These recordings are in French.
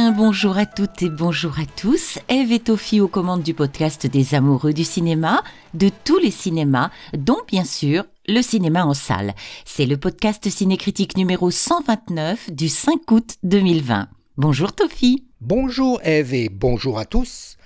bien, bonjour à toutes et bonjour à tous. Ève et Tofi aux commandes du podcast des amoureux du cinéma, de tous les cinémas, dont bien sûr le cinéma en salle. C'est le podcast cinécritique numéro 129 du 5 août 2020. Bonjour Tofi. Bonjour Ève et bonjour à tous.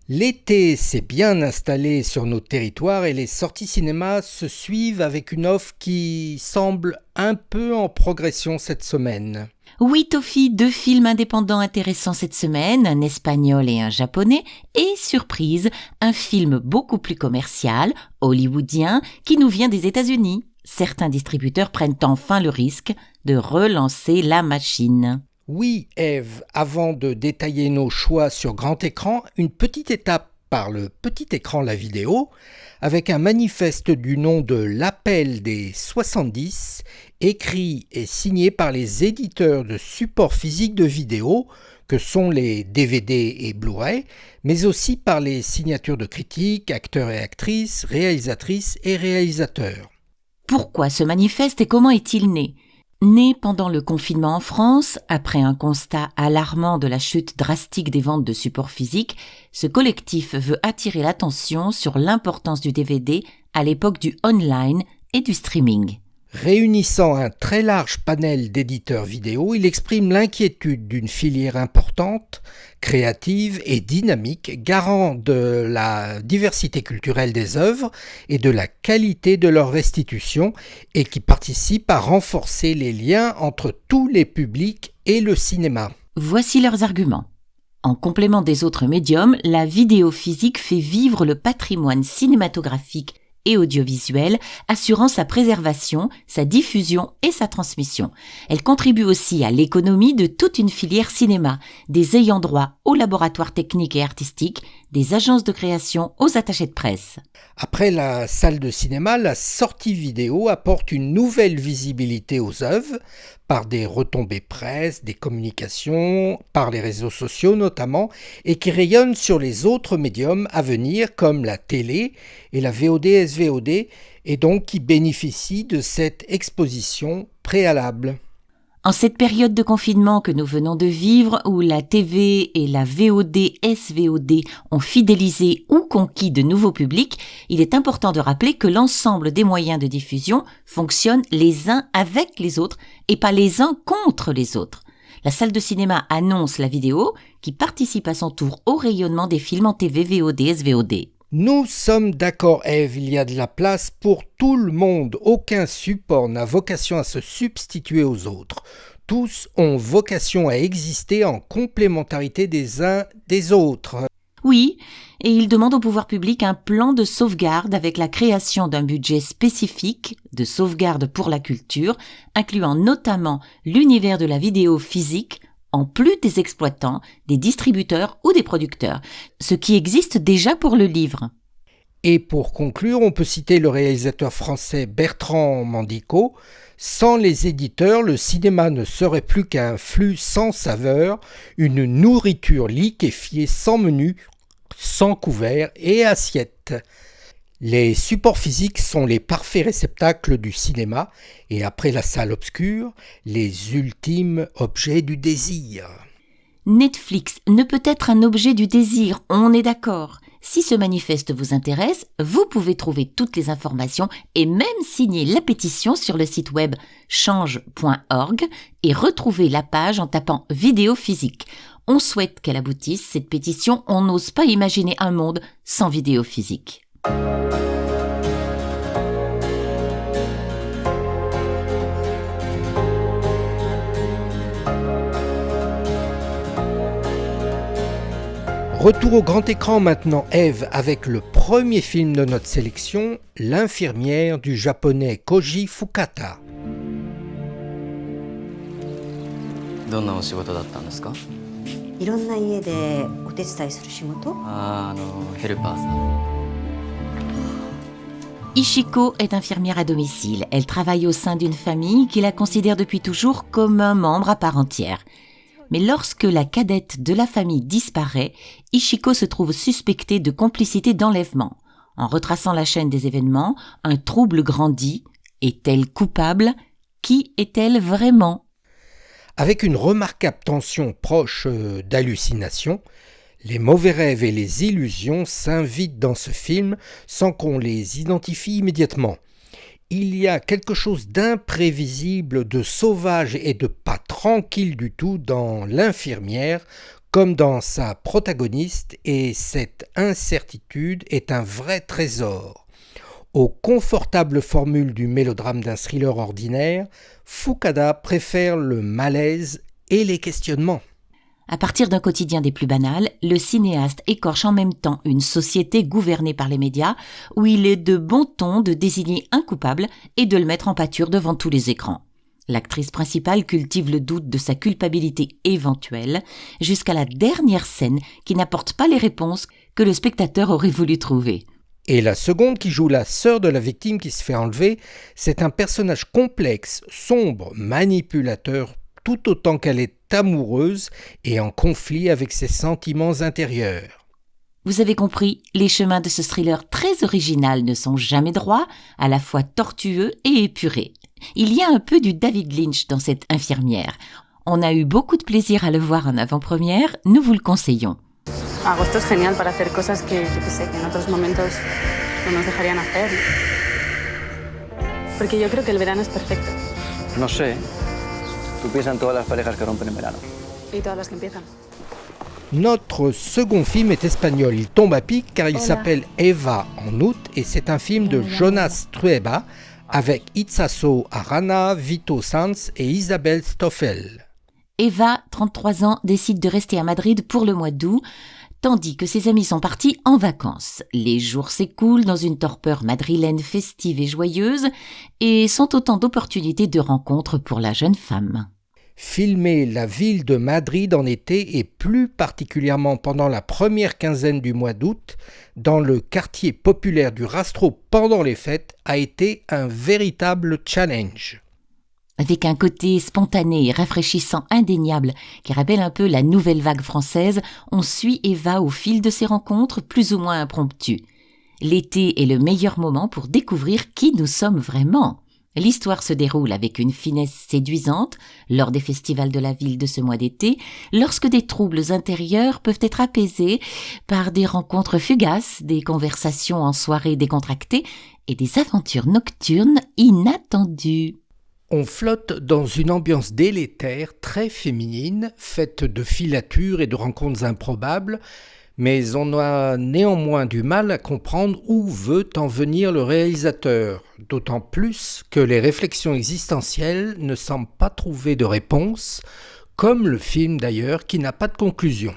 L'été s'est bien installé sur nos territoires et les sorties cinéma se suivent avec une offre qui semble un peu en progression cette semaine. Oui Tofi, 2 films indépendants intéressants cette semaine, un espagnol et un japonais, et surprise, un film beaucoup plus commercial, hollywoodien, qui nous vient des États-Unis. Certains distributeurs prennent enfin le risque de relancer la machine. Oui, Ève, avant de détailler nos choix sur grand écran, une petite étape par le petit écran la vidéo, avec un manifeste du nom de l'Appel des 70, écrit et signé par les éditeurs de supports physiques de vidéo, que sont les DVD et Blu-ray, mais aussi par les signatures de critiques, acteurs et actrices, réalisatrices et réalisateurs. Pourquoi ce manifeste et comment est-il né ? Né pendant le confinement en France, après un constat alarmant de la chute drastique des ventes de supports physiques, ce collectif veut attirer l'attention sur l'importance du DVD à l'époque du online et du streaming. Réunissant un très large panel d'éditeurs vidéo, il exprime l'inquiétude d'une filière importante, créative et dynamique, garant de la diversité culturelle des œuvres et de la qualité de leur restitution, et qui participe à renforcer les liens entre tous les publics et le cinéma. Voici leurs arguments. En complément des autres médiums, la vidéo physique fait vivre le patrimoine cinématographique et audiovisuel, assurant sa préservation, sa diffusion et sa transmission. Elle contribue aussi à l'économie de toute une filière cinéma, des ayants droit aux laboratoires techniques et artistiques, des agences de création aux attachés de presse. Après la salle de cinéma, la sortie vidéo apporte une nouvelle visibilité aux œuvres, par des retombées presse, des communications, par les réseaux sociaux notamment, et qui rayonnent sur les autres médiums à venir comme la télé et la VOD-SVOD, et donc qui bénéficient de cette exposition préalable. En cette période de confinement que nous venons de vivre, où la TV et la VOD-SVOD ont fidélisé ou conquis de nouveaux publics, il est important de rappeler que l'ensemble des moyens de diffusion fonctionnent les uns avec les autres et pas les uns contre les autres. La salle de cinéma annonce la vidéo qui participe à son tour au rayonnement des films en TV, VOD, SVOD. Nous sommes d'accord, Ève, il y a de la place pour tout le monde. Aucun support n'a vocation à se substituer aux autres. Tous ont vocation à exister en complémentarité des uns des autres. Oui, et il demande au pouvoir public un plan de sauvegarde avec la création d'un budget spécifique de sauvegarde pour la culture, incluant notamment l'univers de la vidéo physique, en plus des exploitants, des distributeurs ou des producteurs, ce qui existe déjà pour le livre. Et pour conclure, on peut citer le réalisateur français Bertrand Mandico. Sans les éditeurs, le cinéma ne serait plus qu'un flux sans saveur, une nourriture liquéfiée sans menu, sans couvert et assiette. Les supports physiques sont les parfaits réceptacles du cinéma et après la salle obscure, les ultimes objets du désir. Netflix ne peut être un objet du désir, on est d'accord. Si ce manifeste vous intéresse, vous pouvez trouver toutes les informations et même signer la pétition sur le site web change.org et retrouver la page en tapant vidéo physique. On souhaite qu'elle aboutisse, cette pétition, on n'ose pas imaginer un monde sans vidéo physique. Retour au grand écran maintenant, Ève, avec le premier film de notre sélection, L'infirmière du japonais Koji Fukata. どんなお仕事だったんですか？いろんな家でお手伝いする仕事？ヘルパーさん。 Ishiko est infirmière à domicile. Elle travaille au sein d'une famille qui la considère depuis toujours comme un membre à part entière. Mais lorsque la cadette de la famille disparaît, Ishiko se trouve suspectée de complicité d'enlèvement. En retraçant la chaîne des événements, un trouble grandit. Est-elle coupable ? Qui est-elle vraiment ? Avec une remarquable tension proche d'hallucination, les mauvais rêves et les illusions s'invitent dans ce film sans qu'on les identifie immédiatement. Il y a quelque chose d'imprévisible, de sauvage et de pas tranquille du tout dans l'infirmière, comme dans sa protagoniste, et cette incertitude est un vrai trésor. Aux confortables formules du mélodrame d'un thriller ordinaire, Fukuda préfère le malaise et les questionnements. À partir d'un quotidien des plus banals, le cinéaste écorche en même temps une société gouvernée par les médias où il est de bon ton de désigner un coupable et de le mettre en pâture devant tous les écrans. L'actrice principale cultive le doute de sa culpabilité éventuelle jusqu'à la dernière scène qui n'apporte pas les réponses que le spectateur aurait voulu trouver. Et la seconde, qui joue la sœur de la victime qui se fait enlever, c'est un personnage complexe, sombre, manipulateur, tout autant qu'elle est amoureuse et en conflit avec ses sentiments intérieurs. Vous avez compris, les chemins de ce thriller très original ne sont jamais droits, à la fois tortueux et épurés. Il y a un peu du David Lynch dans cette infirmière. On a eu beaucoup de plaisir à le voir en avant-première, nous vous le conseillons. Agosto es genial para hacer cosas que, yo qué sé, que en otros momentos no nos dejarían hacer. Porque yo creo que el verano es perfecto. No sé. Tú piensas en todas las parejas que rompen en verano. Y todas las que empiezan. Notre second film est espagnol. Il tombe à pic car il s'appelle Eva en août et c'est un film de Jonas Trueba avec Itzazo Arana, Vito Sanz et Isabel Stoffel. Eva, 33 ans, décide de rester à Madrid pour le mois d'août, tandis que ses amis sont partis en vacances. Les jours s'écoulent dans une torpeur madrilène festive et joyeuse et sont autant d'opportunités de rencontres pour la jeune femme. Filmer la ville de Madrid en été et plus particulièrement pendant la première quinzaine du mois d'août, dans le quartier populaire du Rastro pendant les fêtes, a été un véritable challenge. Avec un côté spontané et rafraîchissant indéniable qui rappelle un peu la nouvelle vague française, on suit Eva au fil de ses rencontres plus ou moins impromptues. L'été est le meilleur moment pour découvrir qui nous sommes vraiment. L'histoire se déroule avec une finesse séduisante lors des festivals de la ville de ce mois d'été, lorsque des troubles intérieurs peuvent être apaisés par des rencontres fugaces, des conversations en soirée décontractées et des aventures nocturnes inattendues. On flotte dans une ambiance délétère, très féminine, faite de filatures et de rencontres improbables, mais on a néanmoins du mal à comprendre où veut en venir le réalisateur, d'autant plus que les réflexions existentielles ne semblent pas trouver de réponse, comme le film d'ailleurs qui n'a pas de conclusion.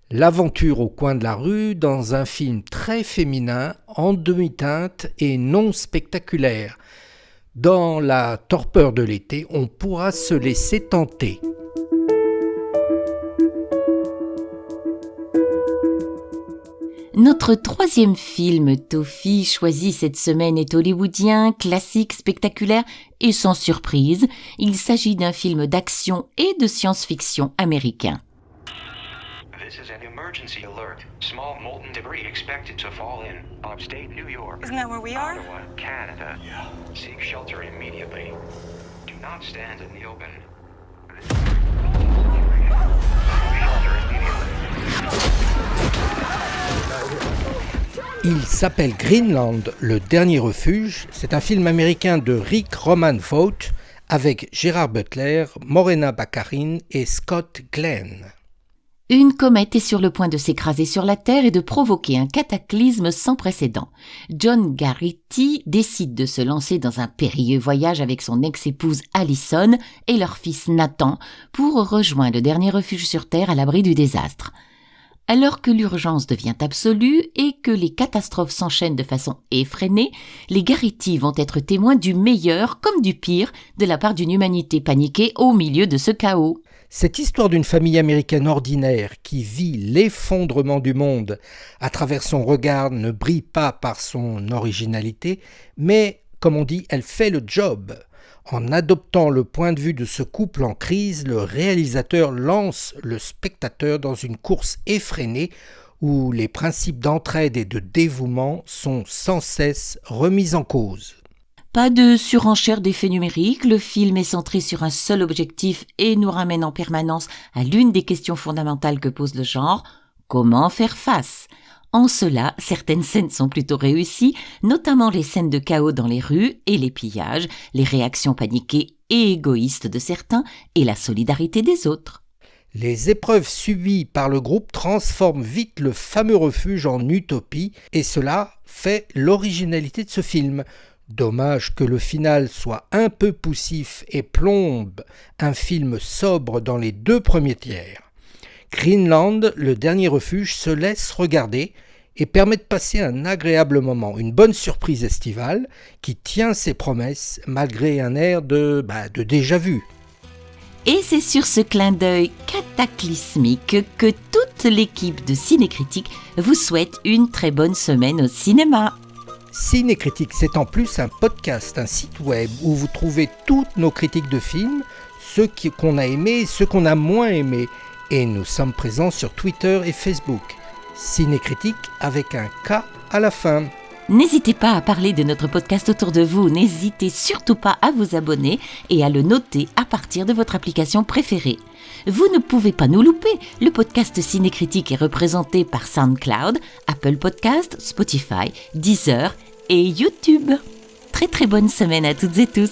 L'aventure au coin de la rue dans un film très féminin, en demi-teinte et non spectaculaire. Dans la torpeur de l'été, on pourra se laisser tenter. Notre troisième film, Tofi, choisi cette semaine est hollywoodien, classique, spectaculaire et sans surprise. Il s'agit d'un film d'action et de science-fiction américain. This is an emergency alert. Small molten debris expected to fall in upstate New York. Isn't that where we are? Ottawa, Canada. Yeah. Seek shelter immediately. Do not stand in the open. Shelter immediately. Il s'appelle Greenland, le dernier refuge. C'est un film américain de Rick Roman Vogt avec Gérard Butler, Morena Baccarin et Scott Glenn. Une comète est sur le point de s'écraser sur la Terre et de provoquer un cataclysme sans précédent. John Garrity décide de se lancer dans un périlleux voyage avec son ex-épouse Allison et leur fils Nathan pour rejoindre le dernier refuge sur Terre à l'abri du désastre. Alors que l'urgence devient absolue et que les catastrophes s'enchaînent de façon effrénée, les Garrity vont être témoins du meilleur comme du pire de la part d'une humanité paniquée au milieu de ce chaos. Cette histoire d'une famille américaine ordinaire qui vit l'effondrement du monde à travers son regard ne brille pas par son originalité, mais, comme on dit, elle fait le job. En adoptant le point de vue de ce couple en crise, le réalisateur lance le spectateur dans une course effrénée où les principes d'entraide et de dévouement sont sans cesse remis en cause. Pas de surenchère d'effets numériques, le film est centré sur un seul objectif et nous ramène en permanence à l'une des questions fondamentales que pose le genre, comment faire face ? En cela, certaines scènes sont plutôt réussies, notamment les scènes de chaos dans les rues et les pillages, les réactions paniquées et égoïstes de certains et la solidarité des autres. Les épreuves subies par le groupe transforment vite le fameux refuge en utopie et cela fait l'originalité de ce film. Dommage que le final soit un peu poussif et plombe un film sobre dans les 2 premiers tiers. Greenland, le dernier refuge, se laisse regarder et permet de passer un agréable moment, une bonne surprise estivale qui tient ses promesses malgré un air de déjà-vu. Et c'est sur ce clin d'œil cataclysmique que toute l'équipe de Cinécritique vous souhaite une très bonne semaine au cinéma. Cinécritique, c'est en plus un podcast, un site web où vous trouvez toutes nos critiques de films, ceux qu'on a aimés et ceux qu'on a moins aimés. Et nous sommes présents sur Twitter et Facebook. Cinécritique avec un K à la fin. N'hésitez pas à parler de notre podcast autour de vous, n'hésitez surtout pas à vous abonner et à le noter à partir de votre application préférée. Vous ne pouvez pas nous louper, le podcast Cinécritique est représenté par SoundCloud, Apple Podcast, Spotify, Deezer et YouTube. Très très bonne semaine à toutes et tous.